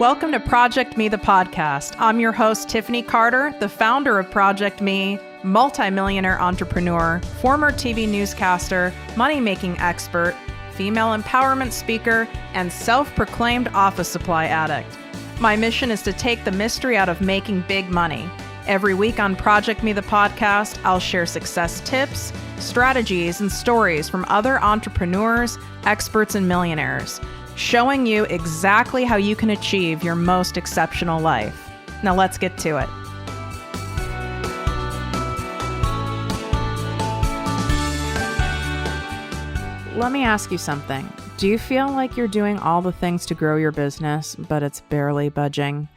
Welcome to ProjectME, the podcast. I'm your host, Tiffany Carter, the founder of ProjectME, multimillionaire entrepreneur, former TV newscaster, money-making expert, female empowerment speaker, and self-proclaimed office supply addict. My mission is to take the mystery out of making big money. Every week on ProjectME, the podcast, I'll share success tips, strategies, and stories from other entrepreneurs, experts, and millionaires, showing you exactly how you can achieve your most exceptional life. Now let's get to it. Let me ask you something. Do you feel like you're doing all the things to grow your business, but it's barely budging?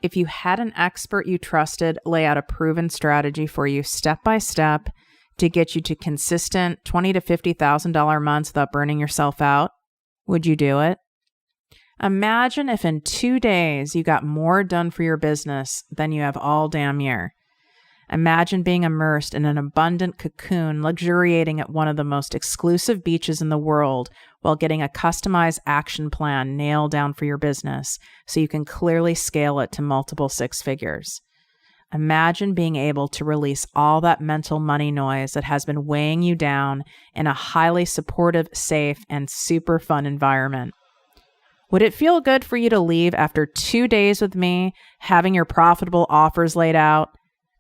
If you had an expert you trusted lay out a proven strategy for you step by step to get you to consistent $20,000 to $50,000 months without burning yourself out, would you do it? Imagine if in 2 days you got more done for your business than you have all damn year. Imagine being immersed in an abundant cocoon, luxuriating at one of the most exclusive beaches in the world while getting a customized action plan nailed down for your business so you can clearly scale it to multiple six figures. Imagine being able to release all that mental money noise that has been weighing you down in a highly supportive, safe, and super fun environment. Would it feel good for you to leave after 2 days with me, having your profitable offers laid out,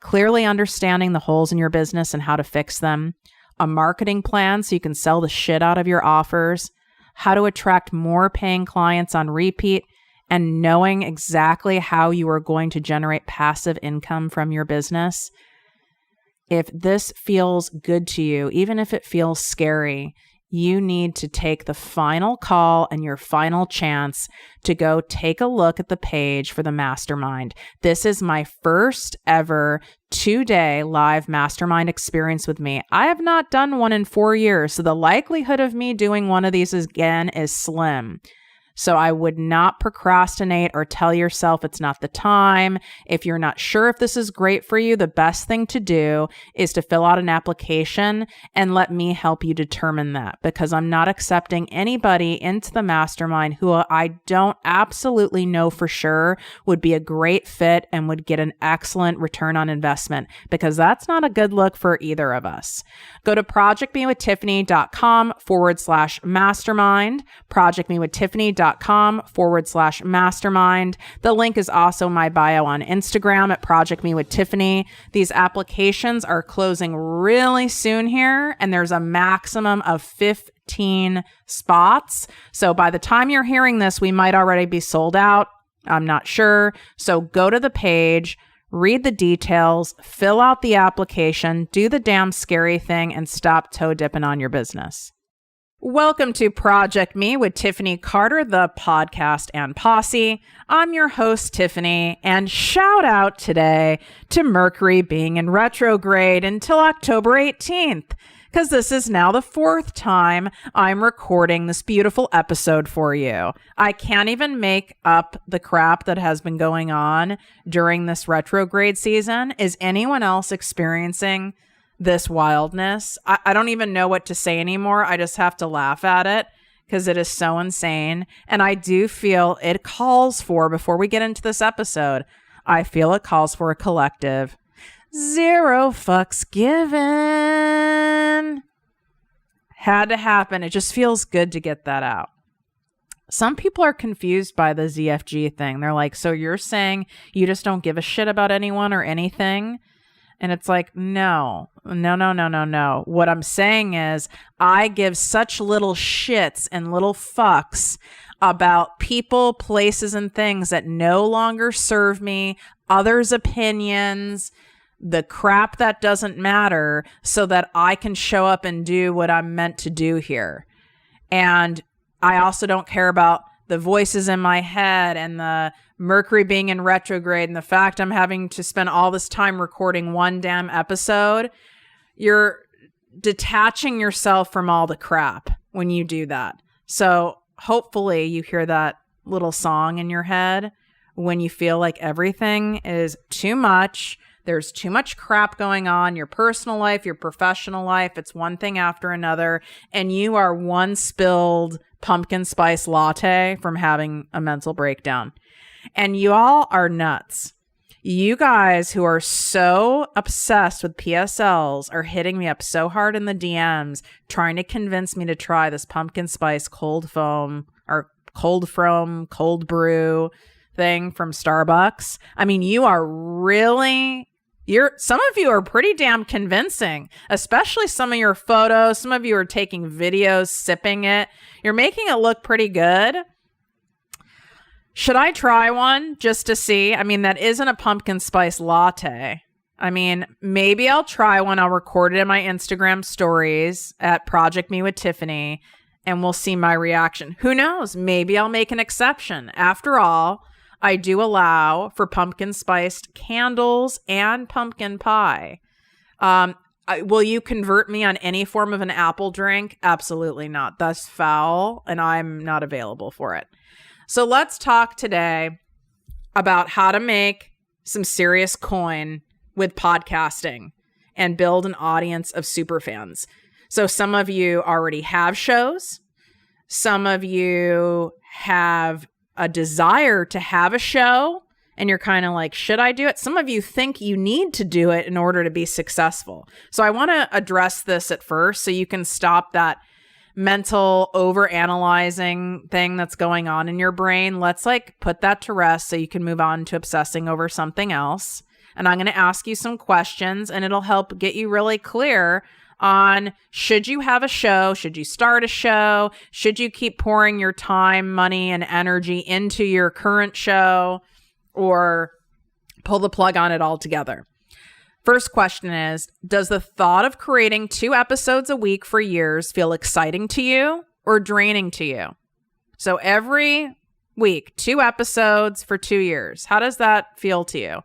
clearly understanding the holes in your business and how to fix them, a marketing plan so you can sell the shit out of your offers, how to attract more paying clients on repeat, and knowing exactly how you are going to generate passive income from your business? If this feels good to you, even if it feels scary, you need to take the final call and your final chance to go take a look at the page for the mastermind. This is my first ever 2-day live mastermind experience with me. I have not done one in 4 years, so the likelihood of me doing one of these again is slim. So I would not procrastinate or tell yourself it's not the time. If you're not sure if this is great for you, the best thing to do is to fill out an application and let me help you determine that, because I'm not accepting anybody into the mastermind who I don't absolutely know for sure would be a great fit and would get an excellent return on investment, because that's not a good look for either of us. Go to projectmewithtiffany.com/mastermind, projectmewithtiffany.com/mastermind. The link is also my bio on Instagram at projectmewithtiffany. These applications are closing really soon here, and there's a maximum of 15 spots. So by the time you're hearing this, we might already be sold out. I'm not sure. So go to the page, read the details, fill out the application, do the damn scary thing, and stop toe dipping on your business. Welcome to ProjectME with Tiffany Carter, the podcast and posse. I'm your host, Tiffany, and shout out today to Mercury being in retrograde until October 18th, because this is now the 4th time I'm recording this beautiful episode for you. I can't even make up the crap that has been going on during this retrograde season. Is anyone else experiencing this wildness? I don't even know what to say anymore. I just have to laugh at it because it is so insane. And I do feel it calls for, before we get into this episode, I feel it calls for a collective zero fucks given. Had to happen. It just feels good to get that out. Some people are confused by the ZFG thing. They're like, so you're saying you just don't give a shit about anyone or anything? And it's like, no. What I'm saying is I give such little shits and little fucks about people, places, and things that no longer serve me, others' opinions, the crap that doesn't matter, so that I can show up and do what I'm meant to do here. And I also don't care about the voices in my head and the Mercury being in retrograde and the fact I'm having to spend all this time recording one damn episode. You're detaching yourself from all the crap when you do that. So hopefully you hear that little song in your head when you feel like everything is too much. There's too much crap going on, your personal life, your professional life. It's one thing after another. And you are one spilled pumpkin spice latte from having a mental breakdown. And you all are nuts. You guys who are so obsessed with PSLs are hitting me up so hard in the DMs, trying to convince me to try this pumpkin spice cold foam or cold brew thing from Starbucks. I mean, you are really, some of you are pretty damn convincing, especially some of your photos. Some of you are taking videos, sipping it. You're making it look pretty good. Should I try one just to see? I mean, that isn't a pumpkin spice latte. I mean, maybe I'll try one. I'll record it in my Instagram stories at ProjectME with Tiffany, and we'll see my reaction. Who knows? Maybe I'll make an exception. After all, I do allow for pumpkin spiced candles and pumpkin pie. Will you convert me on any form of an apple drink? Absolutely not. That's foul, and I'm not available for it. So let's talk today about how to make some serious coin with podcasting and build an audience of superfans. So some of you already have shows. Some of you have a desire to have a show and you're kind of like, should I do it? Some of you think you need to do it in order to be successful. So I want to address this at first so you can stop that mental overanalyzing thing that's going on in your brain. Let's put that to rest so you can move on to obsessing over something else. And I'm going to ask you some questions and it'll help get you really clear on, should you have a show? Should you start a show? Should you keep pouring your time, money, and energy into your current show, or pull the plug on it altogether? First question is, does the thought of creating 2 episodes a week for years feel exciting to you or draining to you? So every week, 2 episodes for 2 years. How does that feel to you?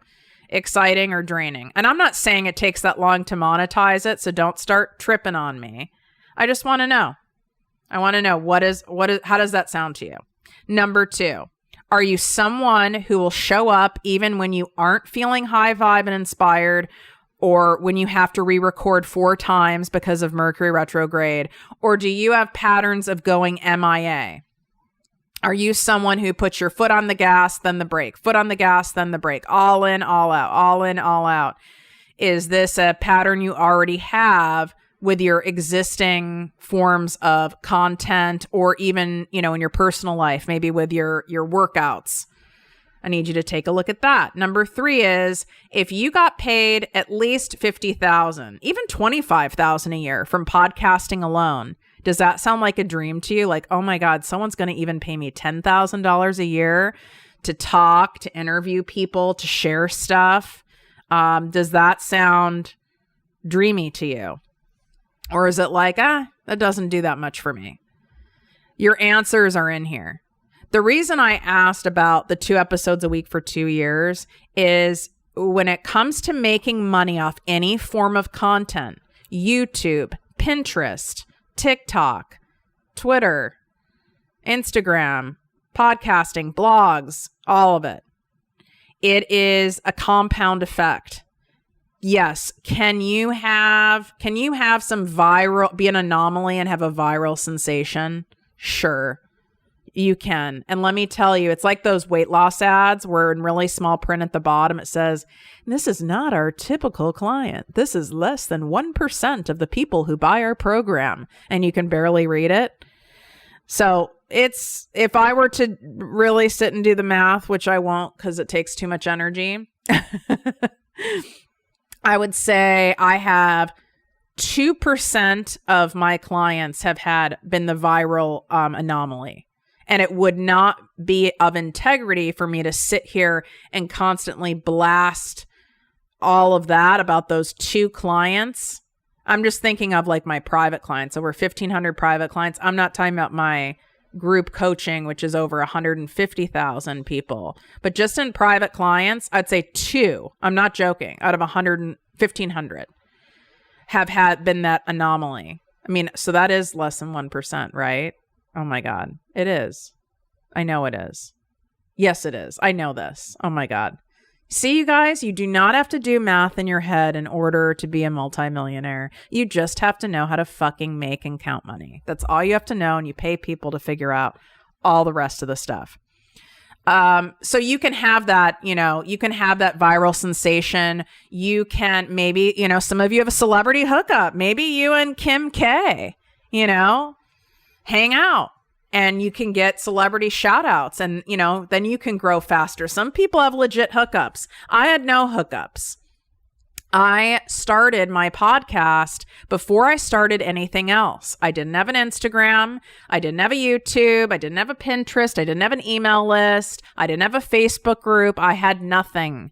Exciting or draining? And I'm not saying it takes that long to monetize it, so don't start tripping on me. I just want to know. I want to know how does that sound to you? Number 2, are you someone who will show up even when you aren't feeling high vibe and inspired, or when you have to re-record 4 times because of Mercury retrograde? Or do you have patterns of going MIA? Are you someone who puts your foot on the gas, then the brake, foot on the gas, then the brake, all in, all out, all in, all out? Is this a pattern you already have with your existing forms of content, or even, in your personal life, maybe with your workouts? I need you to take a look at that. Number 3 is, if you got paid at least $50,000, even $25,000 a year from podcasting alone, does that sound like a dream to you? Like, oh my God, someone's going to even pay me $10,000 a year to talk, to interview people, to share stuff. Does that sound dreamy to you? Or is it like, that doesn't do that much for me? Your answers are in here. The reason I asked about the 2 episodes a week for 2 years is, when it comes to making money off any form of content, YouTube, Pinterest, TikTok, Twitter, Instagram, podcasting, blogs, all of it, it is a compound effect. Yes. Can you have some viral, be an anomaly and have a viral sensation? Sure. You can. And let me tell you, it's like those weight loss ads where in really small print at the bottom, it says, this is not our typical client. This is less than 1% of the people who buy our program. And you can barely read it. So if I were to really sit and do the math, which I won't because it takes too much energy, I would say I have 2% of my clients have been the viral anomaly. And it would not be of integrity for me to sit here and constantly blast all of that about those 2 clients. I'm just thinking of my private clients, over 1,500 private clients. I'm not talking about my group coaching, which is over 150,000 people. But just in private clients, I'd say 2, I'm not joking, out of 1,500 have been that anomaly. I mean, so that is less than 1%, right? Oh my God. It is. I know it is. Yes, it is. I know this. Oh my God. See, you guys, you do not have to do math in your head in order to be a multimillionaire. You just have to know how to fucking make and count money. That's all you have to know. And you pay people to figure out all the rest of the stuff. So you can have that, you can have that viral sensation. You can maybe, some of you have a celebrity hookup. Maybe you and Kim K, hang out and you can get celebrity shout outs and, then you can grow faster. Some people have legit hookups. I had no hookups. I started my podcast before I started anything else. I didn't have an Instagram. I didn't have a YouTube. I didn't have a Pinterest. I didn't have an email list. I didn't have a Facebook group. I had nothing.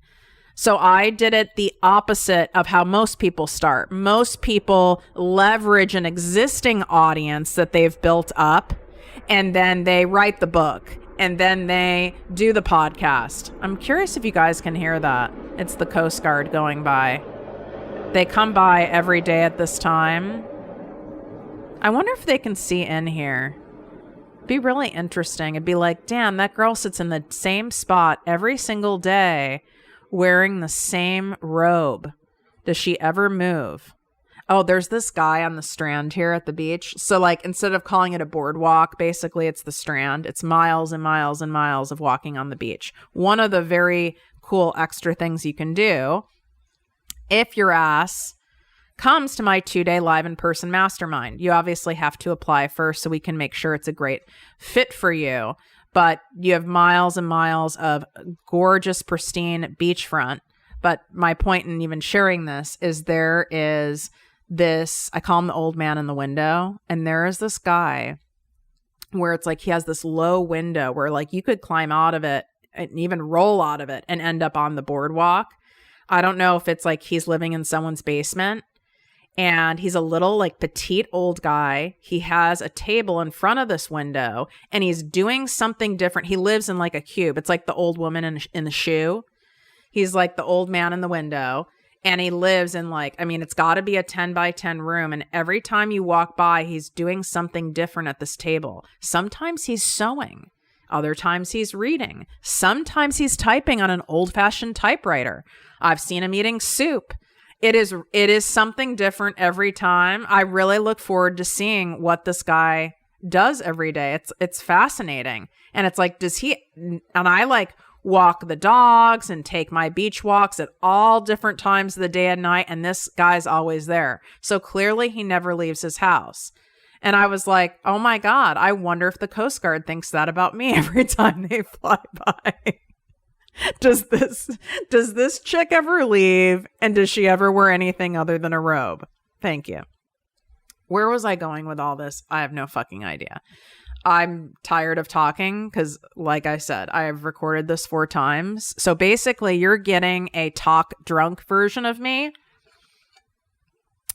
So I did it the opposite of how most people start. Most people leverage an existing audience that they've built up, and then they write the book. And then they do the podcast. I'm curious if you guys can hear that. It's the Coast Guard going by. They come by every day at this time. I wonder if they can see in here. It'd be really interesting. It'd be like, damn, that girl sits in the same spot every single day wearing the same robe. Does she ever move? Oh, there's this guy on the strand here at the beach. So like, instead of calling it a boardwalk, basically it's the strand. It's miles and miles and miles of walking on the beach. One of the very cool extra things you can do if your ass comes to my 2-day live in-person mastermind. You obviously have to apply first so we can make sure it's a great fit for you. But you have miles and miles of gorgeous, pristine beachfront. But my point in even sharing this is there is this, I call him the old man in the window. And there is this guy where it's like he has this low window where like you could climb out of it and even roll out of it and end up on the boardwalk. I don't know if it's like he's living in someone's basement, and he's a little like petite old guy. He has a table in front of this window and he's doing something different. He lives in like a cube. It's like the old woman in the shoe. He's like the old man in the window, and he lives in like, I mean, it's got to be a 10 by 10 room. And every time you walk by, he's doing something different at this table. Sometimes he's sewing. Other times he's reading. Sometimes he's typing on an old-fashioned typewriter. I've seen him eating soup. It is something different every time. I really look forward to seeing what this guy does every day. It's fascinating. And it's like, and I like walk the dogs and take my beach walks at all different times of the day and night, and this guy's always there. So clearly he never leaves his house. And I was like, oh my God, I wonder if the Coast Guard thinks that about me every time they fly by. Does this chick ever leave? And does she ever wear anything other than a robe? Thank you. Where was I going with all this? I have no fucking idea. I'm tired of talking because, like I said, I have recorded this 4 times. So basically, you're getting a talk drunk version of me.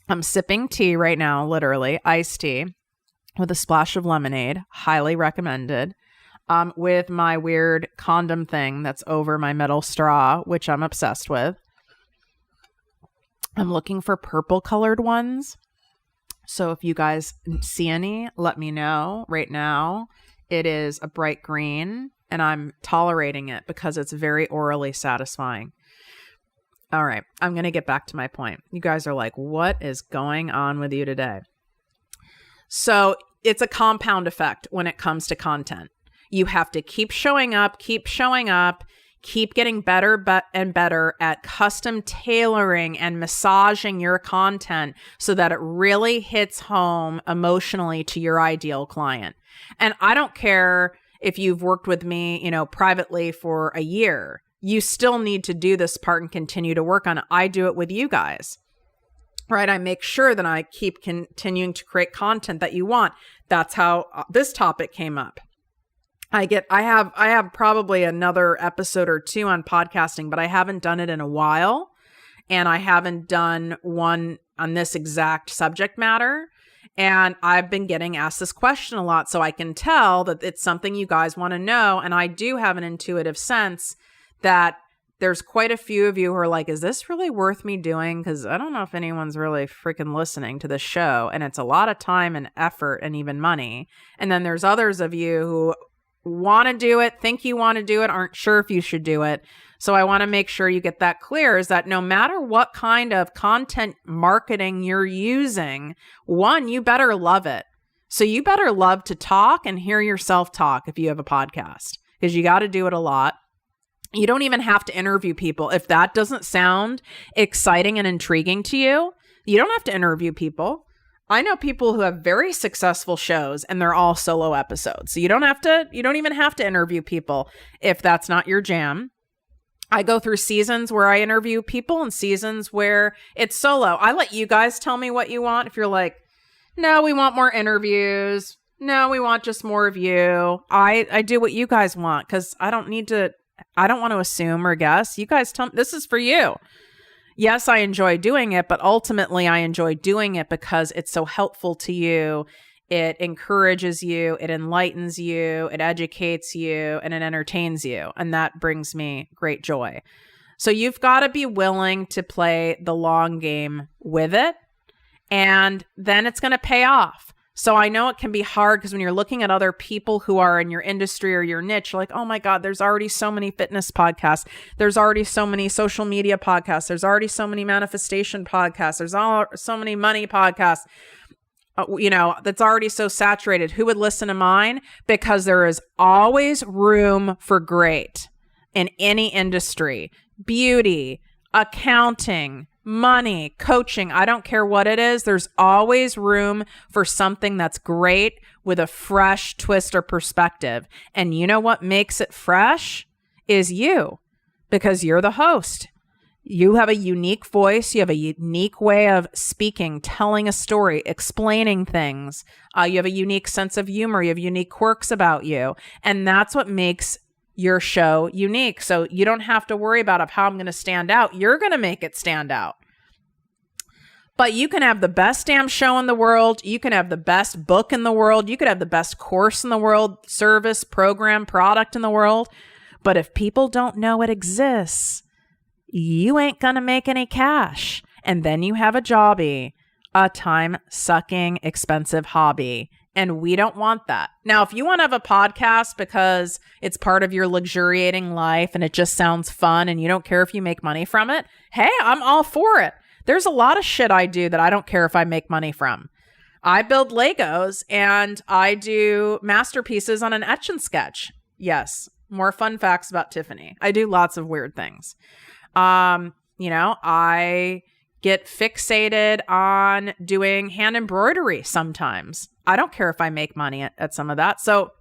I'm sipping tea right now, literally, iced tea with a splash of lemonade. Highly recommended. With my weird condom thing that's over my metal straw, which I'm obsessed with. I'm looking for purple colored ones. So if you guys see any, let me know. Right now, it is a bright green, and I'm tolerating it because it's very orally satisfying. All right, I'm going to get back to my point. You guys are like, what is going on with you today? So it's a compound effect when it comes to content. You have to keep showing up, keep getting better and better at custom tailoring and massaging your content so that it really hits home emotionally to your ideal client. And I don't care if you've worked with me, privately for a year. You still need to do this part and continue to work on it. I do it with you guys, right? I make sure that I keep continuing to create content that you want. That's how this topic came up. I have probably another episode or 2 on podcasting, but I haven't done it in a while. And I haven't done one on this exact subject matter. And I've been getting asked this question a lot. So I can tell that it's something you guys want to know. And I do have an intuitive sense that there's quite a few of you who are like, is this really worth me doing? Because I don't know if anyone's really freaking listening to this show. And it's a lot of time and effort and even money. And then there's others of you who want to do it, think you want to do it, aren't sure if you should do it. So I want to make sure you get that clear, is that no matter what kind of content marketing you're using, one, you better love it. So you better love to talk and hear yourself talk if you have a podcast. because you got to do it a lot. You don't even have to interview people. If that doesn't sound exciting and intriguing to you, you don't have to interview people. I know people who have very successful shows and they're all solo episodes. So you don't even have to interview people if that's not your jam. I go through seasons where I interview people and seasons where it's solo. I let you guys tell me what you want. If you're like, no, we want more interviews. No, we want just more of you. I do what you guys want because I don't want to assume or guess. You guys tell me, this is for you. Yes, I enjoy doing it, but ultimately I enjoy doing it because it's so helpful to you. It encourages you, it enlightens you, it educates you, and it entertains you. And that brings me great joy. So you've got to be willing to play the long game with it, and then it's going to pay off. So I know it can be hard because when you're looking at other people who are in your industry or your niche, you're like, oh my God, there's already so many fitness podcasts. There's already so many social media podcasts. There's already so many manifestation podcasts. There's so many money podcasts, that's already so saturated. Who would listen to mine? Because there is always room for great in any industry. Beauty, accounting, money, coaching, I don't care what it is. There's always room for something that's great with a fresh twist or perspective. And you know what makes it fresh is you, because you're the host. You have a unique voice. You have a unique way of speaking, telling a story, explaining things. You have a unique sense of humor. You have unique quirks about you. And that's what makes your show unique. So you don't have to worry about how I'm going to stand out. You're going to make it stand out. But you can have the best damn show in the world. You can have the best book in the world. You could have the best course in the world, service, program, product in the world. But if people don't know it exists, you ain't going to make any cash. And then you have a jobby, a time-sucking, expensive hobby. And we don't want that. Now, if you want to have a podcast because it's part of your luxuriating life and it just sounds fun and you don't care if you make money from it, hey, I'm all for it. There's a lot of shit I do that I don't care if I make money from. I build Legos and I do masterpieces on an etch and sketch. Yes, more fun facts about Tiffany. I do lots of weird things. I get fixated on doing hand embroidery sometimes. I don't care if I make money at some of that. So,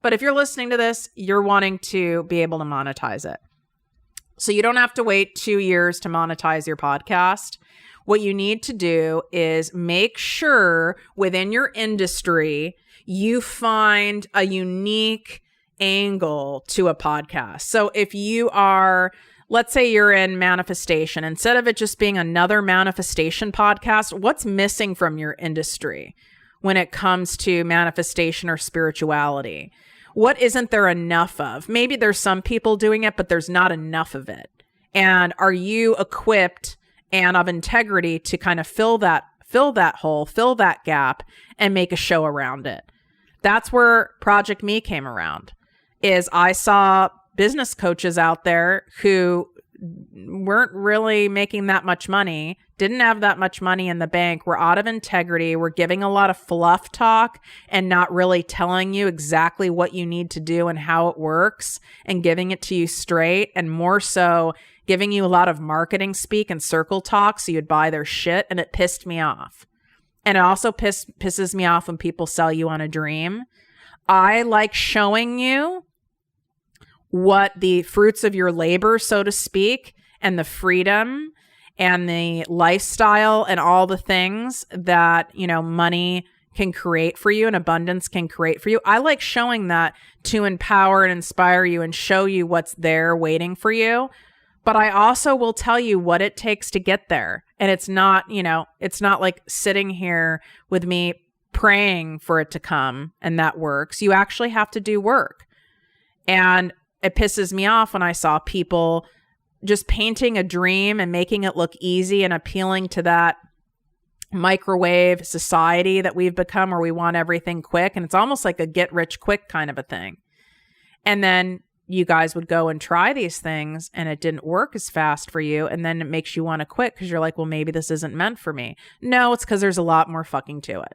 but if you're listening to this, you're wanting to be able to monetize it. So you don't have to wait 2 years to monetize your podcast. What you need to do is make sure within your industry, you find a unique angle to a podcast. So if you are, let's say you're in manifestation, instead of it just being another manifestation podcast, what's missing from your industry when it comes to manifestation or spirituality? What isn't there enough of? Maybe there's some people doing it, but there's not enough of it. And are you equipped and of integrity to kind of fill that hole, fill that gap, and make a show around it? That's where ProjectME came around. Is I saw business coaches out there who weren't really making that much money, didn't have that much money in the bank, were out of integrity, were giving a lot of fluff talk and not really telling you exactly what you need to do and how it works and giving it to you straight, and more so giving you a lot of marketing speak and circle talk so you'd buy their shit. And it pissed me off. And it also pisses me off when people sell you on a dream. I like showing you what the fruits of your labor, so to speak, and the freedom and the lifestyle and all the things that, money can create for you and abundance can create for you. I like showing that to empower and inspire you and show you what's there waiting for you. But I also will tell you what it takes to get there. And it's not, it's not like sitting here with me praying for it to come and that works. You actually have to do work. And it pisses me off when I saw people just painting a dream and making it look easy and appealing to that microwave society that we've become, where we want everything quick. And it's almost like a get rich quick kind of a thing. And then you guys would go and try these things and it didn't work as fast for you. And then it makes you want to quit because you're like, well, maybe this isn't meant for me. No, it's because there's a lot more fucking to it.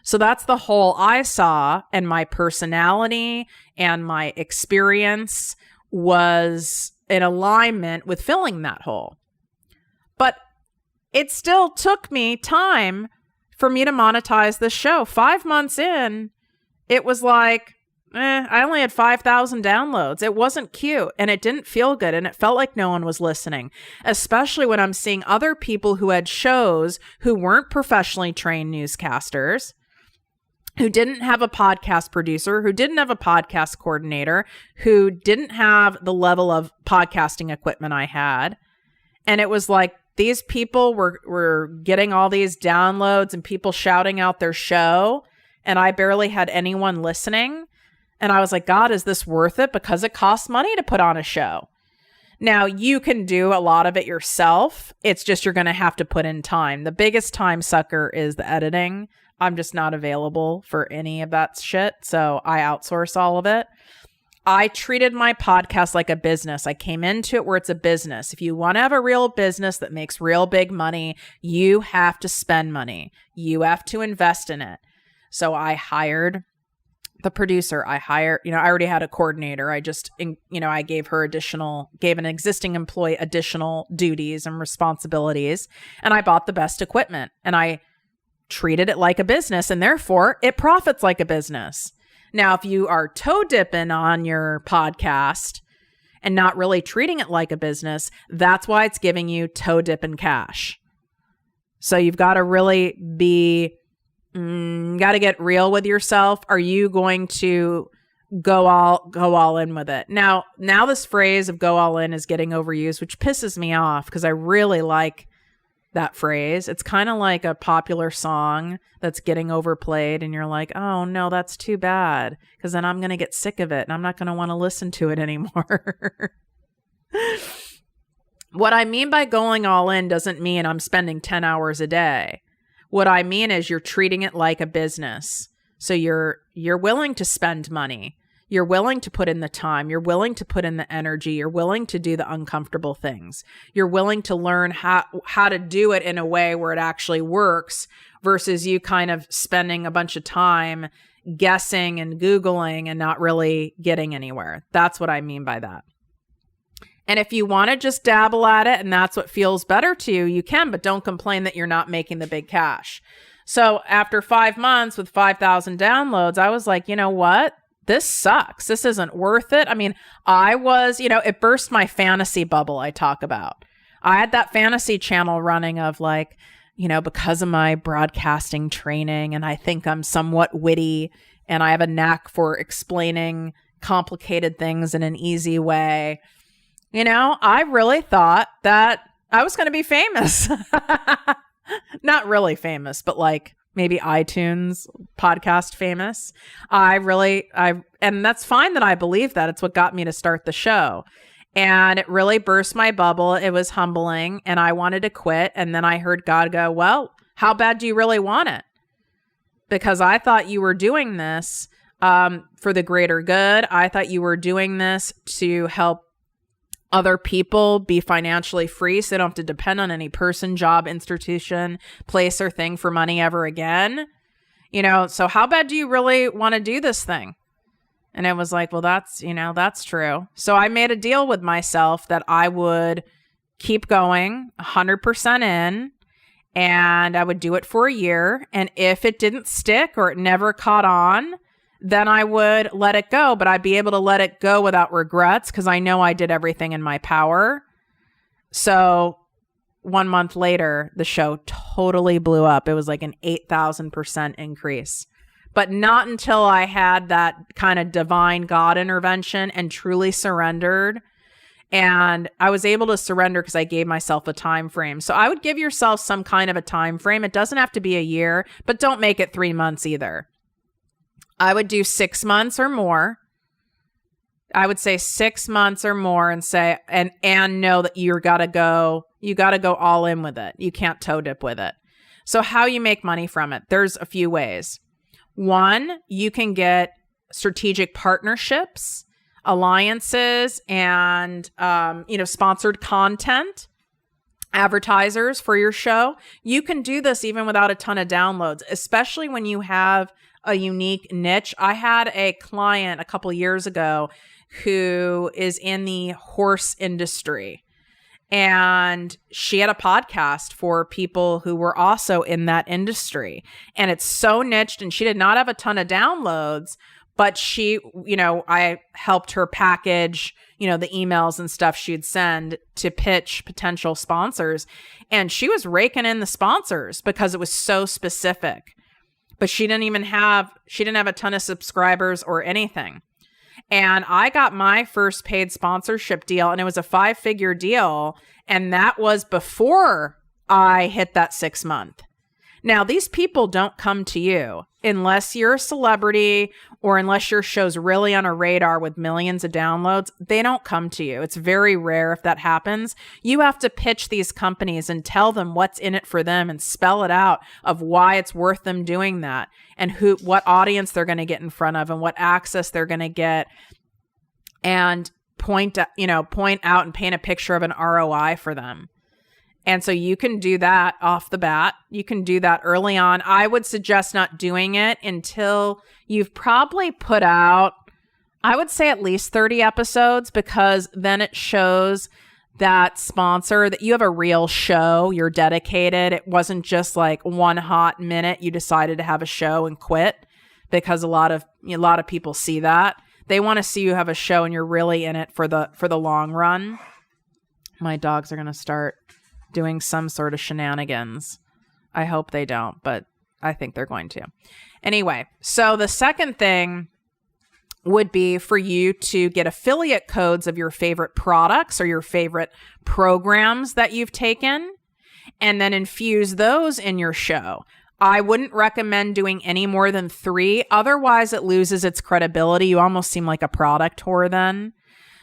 So that's the hole I saw, and my personality and my experience was in alignment with filling that hole. But it still took me time for me to monetize this show. 5 months in, it was like, I only had 5,000 downloads. It wasn't cute, and it didn't feel good, and it felt like no one was listening, especially when I'm seeing other people who had shows who weren't professionally trained newscasters, who didn't have a podcast producer, who didn't have a podcast coordinator, who didn't have the level of podcasting equipment I had. And it was like, these people were getting all these downloads and people shouting out their show, and I barely had anyone listening. And I was like, God, is this worth it? Because it costs money to put on a show. Now, you can do a lot of it yourself. It's just you're going to have to put in time. The biggest time sucker is the editing. I'm just not available for any of that shit, so I outsource all of it. I treated my podcast like a business. I came into it where it's a business. If you want to have a real business that makes real big money, you have to spend money. You have to invest in it. So I hired the producer. I already had a coordinator. I gave an existing employee additional duties and responsibilities, and I bought the best equipment, and I treated it like a business, and therefore it profits like a business. Now, if you are toe dipping on your podcast and not really treating it like a business, that's why it's giving you toe dipping cash. So you've got to really got to get real with yourself. Are you going to go all in with it? Now this phrase of go all in is getting overused, which pisses me off because I really like that phrase. It's kind of like a popular song that's getting overplayed and you're like, oh no, that's too bad, because then I'm going to get sick of it and I'm not going to want to listen to it anymore. What I mean by going all in doesn't mean I'm spending 10 hours a day. What I mean is you're treating it like a business. So you're willing to spend money. You're willing to put in the time. You're willing to put in the energy. You're willing to do the uncomfortable things. You're willing to learn how to do it in a way where it actually works versus you kind of spending a bunch of time guessing and Googling and not really getting anywhere. That's what I mean by that. And if you want to just dabble at it and that's what feels better to you, you can, but don't complain that you're not making the big cash. So after 5 months with 5,000 downloads, I was like, you know what? This sucks. This isn't worth it. I mean, it burst my fantasy bubble I talk about. I had that fantasy channel running of like, because of my broadcasting training and I think I'm somewhat witty and I have a knack for explaining complicated things in an easy way. I really thought that I was going to be famous. Not really famous, but like maybe iTunes podcast famous. And that's fine that I believe that. It's what got me to start the show. And it really burst my bubble. It was humbling and I wanted to quit. And then I heard God go, well, how bad do you really want it? Because I thought you were doing this for the greater good. I thought you were doing this to help other people be financially free so they don't have to depend on any person, job, institution, place, or thing for money ever again. So how bad do you really want to do this thing? And it was like, well, that's true. So I made a deal with myself that I would keep going 100% in and I would do it for a year. And if it didn't stick or it never caught on, then I would let it go, but I'd be able to let it go without regrets because I know I did everything in my power. So 1 month later, the show totally blew up. It was like an 8,000% increase, but not until I had that kind of divine God intervention and truly surrendered. And I was able to surrender because I gave myself a time frame. So I would give yourself some kind of a time frame. It doesn't have to be a year, but don't make it 3 months either. I would do 6 months or more. I would say 6 months or more and say, and know that you got to go all in with it. You can't toe dip with it. So how you make money from it? There's a few ways. One, you can get strategic partnerships, alliances, and, sponsored content. advertisers for your show. You can do this even without a ton of downloads, especially when you have a unique niche. I had a client a couple years ago who is in the horse industry, and she had a podcast for people who were also in that industry. And it's so niched, and she did not have a ton of downloads, but she, I helped her package, the emails and stuff she'd send to pitch potential sponsors. And she was raking in the sponsors because it was so specific. But she didn't have a ton of subscribers or anything. And I got my first paid sponsorship deal, and it was a 5-figure deal. And that was before I hit that 6 month. Now, these people don't come to you unless you're a celebrity or unless your show's really on a radar with millions of downloads. They don't come to you. It's very rare if that happens. You have to pitch these companies and tell them what's in it for them and spell it out of why it's worth them doing that and what audience they're going to get in front of and what access they're going to get, and point out and paint a picture of an ROI for them. And so you can do that off the bat. You can do that early on. I would suggest not doing it until you've probably put out, I would say, at least 30 episodes, because then it shows that sponsor that you have a real show. You're dedicated. It wasn't just like one hot minute you decided to have a show and quit, because a lot of people see that. They want to see you have a show and you're really in it for the long run. My dogs are going to start doing some sort of shenanigans. I hope they don't, but I think they're going to. Anyway, so the second thing would be for you to get affiliate codes of your favorite products or your favorite programs that you've taken, and then infuse those in your show. I wouldn't recommend doing any more than 3. Otherwise, it loses its credibility. You almost seem like a product whore then.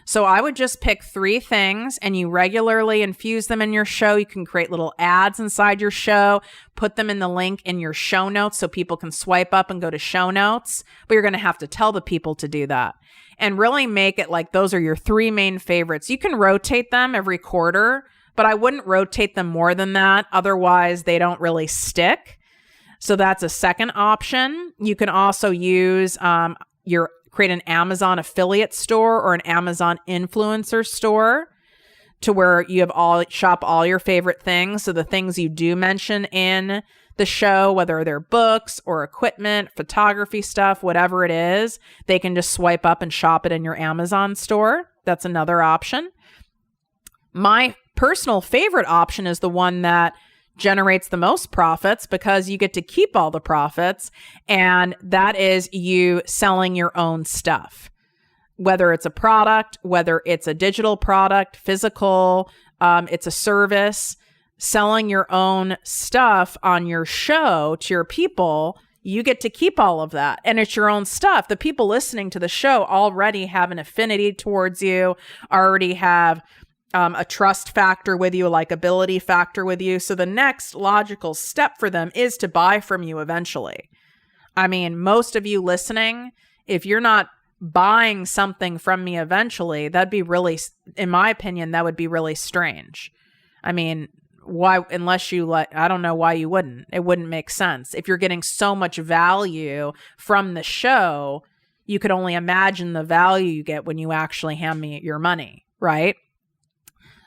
So I would just pick 3 things and you regularly infuse them in your show. You can create little ads inside your show, put them in the link in your show notes so people can swipe up and go to show notes. But you're going to have to tell the people to do that and really make it like those are your 3 main favorites. You can rotate them every quarter, but I wouldn't rotate them more than that. Otherwise, they don't really stick. So that's a second option. You can also use create an Amazon affiliate store or an Amazon influencer store to where you have shop all your favorite things. So the things you do mention in the show, whether they're books or equipment, photography stuff, whatever it is, they can just swipe up and shop it in your Amazon store. That's another option. My personal favorite option is the one that generates the most profits, because you get to keep all the profits, and that is you selling your own stuff, whether it's a product, whether it's a digital product, physical, it's a service. Selling your own stuff on your show to your people, you get to keep all of that, and it's your own stuff. The people listening to the show already have an affinity towards you, already have a trust factor with you, a likability factor with you. So the next logical step for them is to buy from you eventually. I mean, most of you listening, if you're not buying something from me eventually, that'd be really, in my opinion, that would be really strange. I mean, why, unless you I don't know why you wouldn't. It wouldn't make sense. If you're getting so much value from the show, you could only imagine the value you get when you actually hand me your money, right?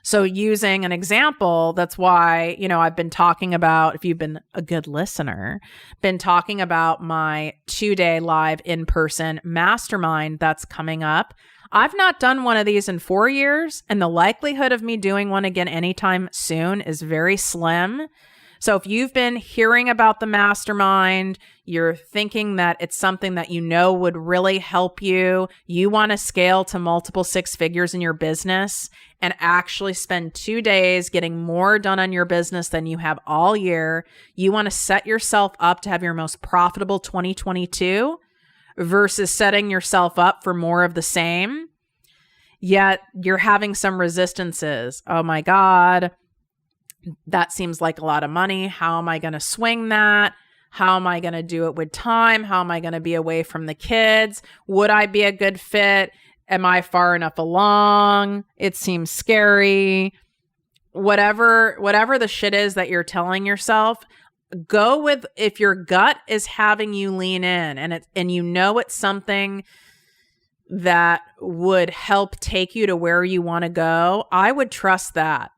So using an example, that's why, I've been talking about, if you've been a good listener, been talking about my 2-day live in-person mastermind that's coming up. I've not done one of these in 4 years, and the likelihood of me doing one again anytime soon is very slim. So if you've been hearing about the mastermind, you're thinking that it's something that would really help you, you want to scale to multiple 6 figures in your business and actually spend 2 days getting more done on your business than you have all year, you want to set yourself up to have your most profitable 2022 versus setting yourself up for more of the same, yet you're having some resistances. Oh my God, that seems like a lot of money. How am I going to swing that? How am I going to do it with time? How am I going to be away from the kids? Would I be a good fit? Am I far enough along? It seems scary. whatever the shit is that you're telling yourself, go with, if your gut is having you lean in and you know it's something that would help take you to where you want to go, I would trust that.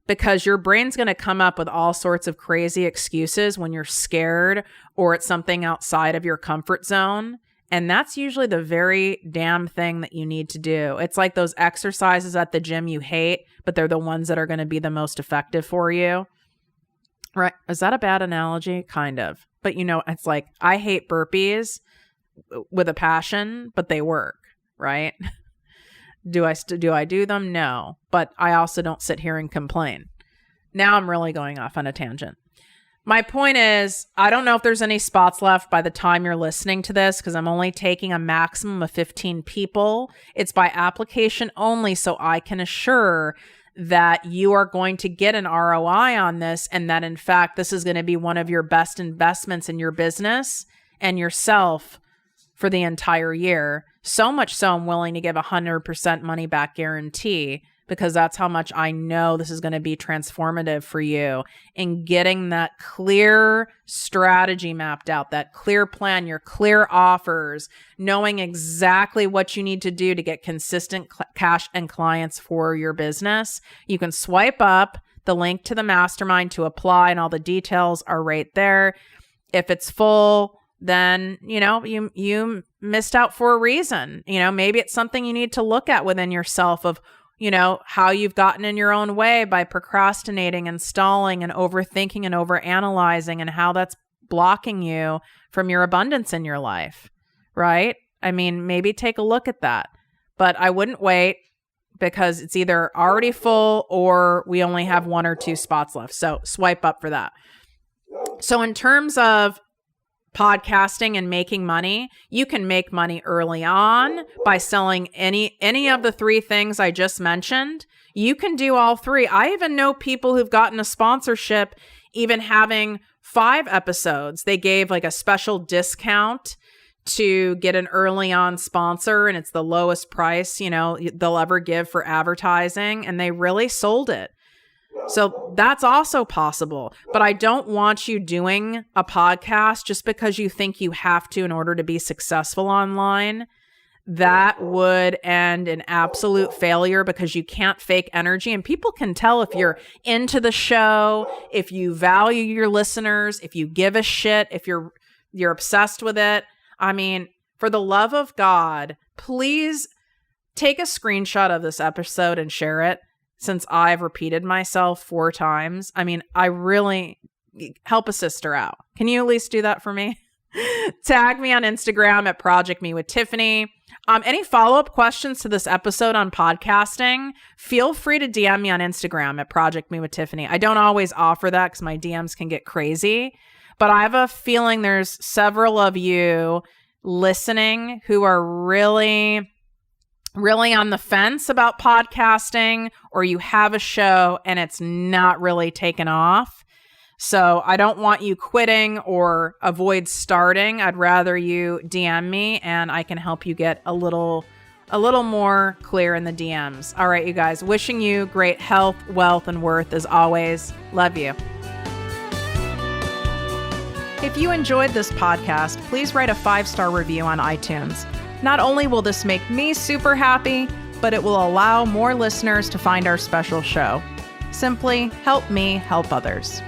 Because your brain's going to come up with all sorts of crazy excuses when you're scared or it's something outside of your comfort zone. And that's usually the very damn thing that you need to do. It's like those exercises at the gym you hate, but they're the ones that are going to be the most effective for you. Right? Is that a bad analogy? Kind of. But it's like, I hate burpees with a passion, but they work, right? Do I do them? No. But I also don't sit here and complain. Now I'm really going off on a tangent. My point is, I don't know if there's any spots left by the time you're listening to this, because I'm only taking a maximum of 15 people. It's by application only, so I can assure that you are going to get an ROI on this, and that in fact, this is going to be one of your best investments in your business and yourself for the entire year. So much so I'm willing to give 100% money back guarantee, because that's how much I know this is going to be transformative for you in getting that clear strategy mapped out, that clear plan, your clear offers, knowing exactly what you need to do to get consistent cash and clients for your business. You can swipe up the link to the mastermind to apply, and all the details are right there. If it's full, then, you missed out for a reason. Maybe it's something you need to look at within yourself of, how you've gotten in your own way by procrastinating and stalling and overthinking and overanalyzing, and how that's blocking you from your abundance in your life, right? I mean, maybe take a look at that, but I wouldn't wait, because it's either already full or we only have 1 or 2 spots left. So swipe up for that. So in terms of podcasting and making money, you can make money early on by selling any of the 3 things I just mentioned. You can do all 3. I even know people who've gotten a sponsorship even having 5 episodes. They gave like a special discount to get an early on sponsor, and it's the lowest price, they'll ever give for advertising, and they really sold it. So that's also possible, but I don't want you doing a podcast just because you think you have to in order to be successful online. That would end in absolute failure, because you can't fake energy, and people can tell if you're into the show, if you value your listeners, if you give a shit, if you're obsessed with it. I mean, for the love of God, please take a screenshot of this episode and share it. Since I've repeated myself 4 times, I mean, I really help a sister out. Can you at least do that for me? Tag me on Instagram at ProjectME with Tiffany. Any follow-up questions to this episode on podcasting, feel free to DM me on Instagram at ProjectME with Tiffany. I don't always offer that because my DMs can get crazy, but I have a feeling there's several of you listening who are really on the fence about podcasting, or you have a show and it's not really taken off. So I don't want you quitting or avoid starting. I'd rather you DM me and I can help you get a little more clear in the DMs. All right, you guys, wishing you great health, wealth, and worth as always. Love you. If you enjoyed this podcast, please write a 5-star review on iTunes. Not only will this make me super happy, but it will allow more listeners to find our special show. Simply help me help others.